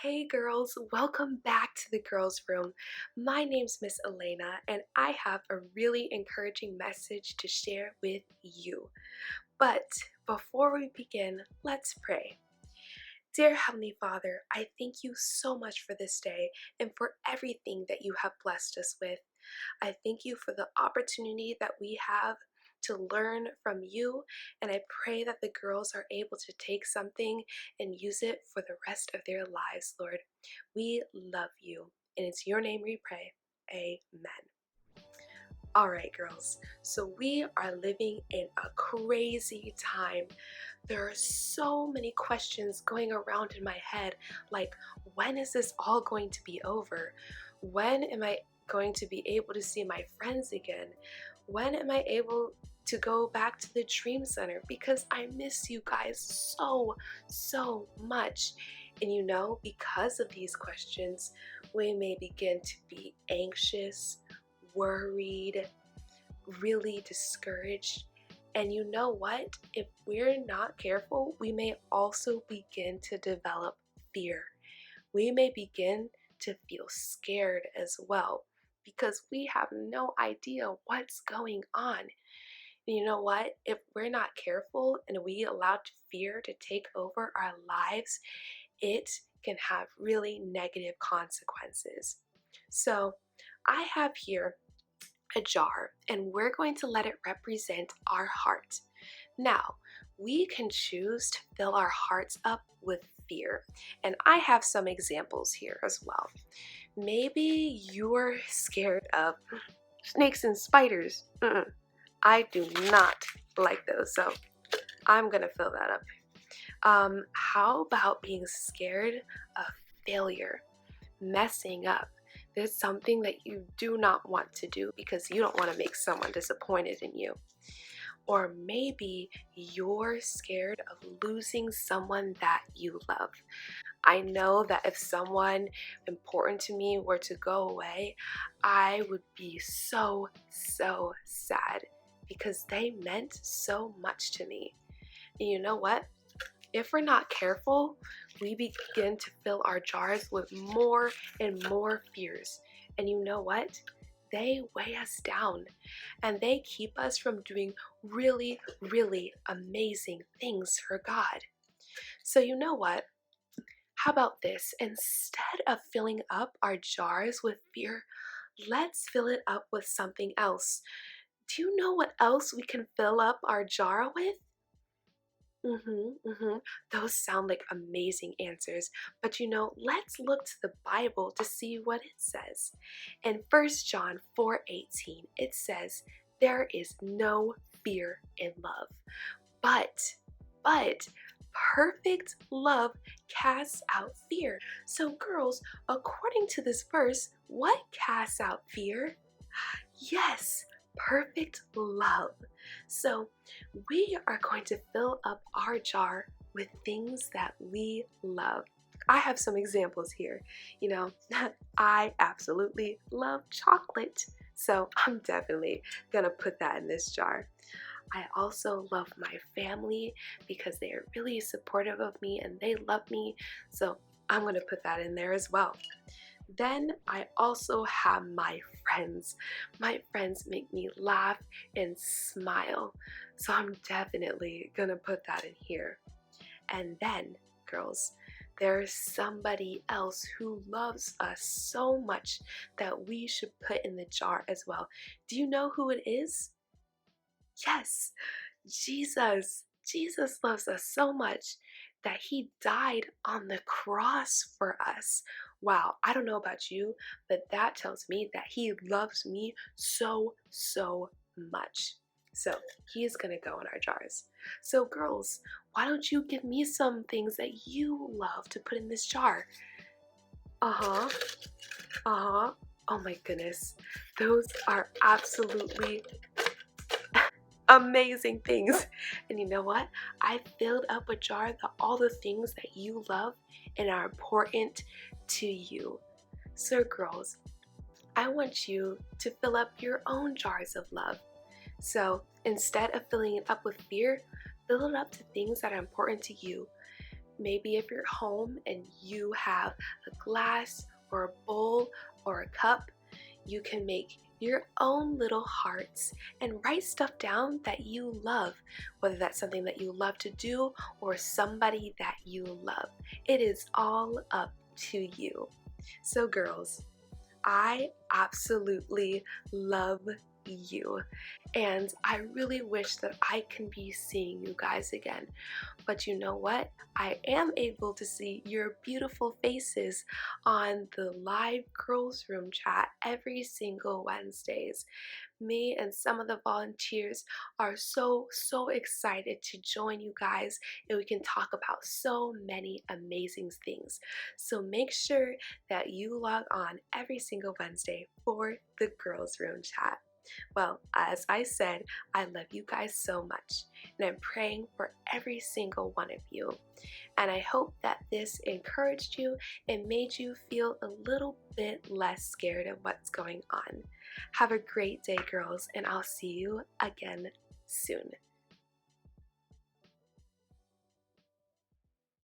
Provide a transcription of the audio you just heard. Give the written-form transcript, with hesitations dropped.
Hey girls, welcome back to the girls' room. My name's Miss Elena, and I have a really encouraging message to share with you. But before we begin, let's pray. Dear Heavenly Father, I thank you so much for this day and for everything that you have blessed us with. I thank you for the opportunity that we have to learn from you, and I pray that the girls are able to take something and use it for the rest of their lives, Lord. We love you, and it's your name we pray. Amen. All right, girls, so we are living in a crazy time. There are so many questions going around in my head, like, when is this all going to be over? When am I going to be able to see my friends again? When am I able to go back to the Dream Center? Because I miss you guys so much. And because of these questions, we may begin to be anxious, worried, really discouraged. And you know what? If we're not careful, we may also begin to develop fear. We may begin to feel scared as well because we have no idea what's going on. And you know what? If we're not careful and we allow fear to take over our lives, it can have really negative consequences. So I have here a jar, and we're going to let it represent our heart. Now, we can choose to fill our hearts up with fear, and I have some examples here as well. Maybe you're scared of snakes and spiders. I do not like those, so I'm gonna fill that up. How about being scared of failure, messing up? There's something that you do not want to do because you don't want to make someone disappointed in you. Or maybe you're scared of losing someone that you love. I know that if someone important to me were to go away, I would be so sad because they meant so much to me. And you know what? If we're not careful, we begin to fill our jars with more and more fears. And you know what? They weigh us down and they keep us from doing really amazing things for God. So you know what? How about this? Instead of filling up our jars with fear, let's fill it up with something else. Do you know what else we can fill up our jar with? Those sound like amazing answers. But let's look to the Bible to see what it says. In 1 John 4:18, it says, "There is no fear in love, but perfect love casts out fear." So girls, according to this verse, what casts out fear? Yes, perfect love. So we are going to fill up our jar with things that we love. I have some examples here. I absolutely love chocolate, so I'm definitely gonna put that in this jar. I also love my family because they are really supportive of me and they love me, so I'm gonna put that in there as well. Then I also have my friends. My friends make me laugh and smile. So I'm definitely gonna put that in here. And then, girls, there's somebody else who loves us so much that we should put in the jar as well. Do you know who it is? Yes, Jesus. Jesus loves us so much that he died on the cross for us. Wow, I don't know about you, but that tells me that he loves me so much. So he's gonna go in our jars. So girls, why don't you give me some things that you love to put in this jar? Uh-huh, uh-huh. Oh my goodness, those are absolutely amazing things. And you know what? I filled up a jar of all the things that you love and are important to you. So girls, I want you to fill up your own jars of love. So instead of filling it up with fear, fill it up to things that are important to you. Maybe if you're home and you have a glass or a bowl or a cup, you can make your own little hearts and write stuff down that you love, whether that's something that you love to do or somebody that you love. It is all up to you. So girls, I absolutely love you, and I really wish that I can be seeing you guys again. But you know what? I am able to see your beautiful faces on the live girls room chat every single Wednesdays. Me and some of the volunteers are so excited to join you guys, and we can talk about so many amazing things. So make sure that you log on every single Wednesday for the girls room chat. Well, as I said, I love you guys so much, and I'm praying for every single one of you. And I hope that this encouraged you and made you feel a little bit less scared of what's going on. Have a great day, girls, and I'll see you again soon.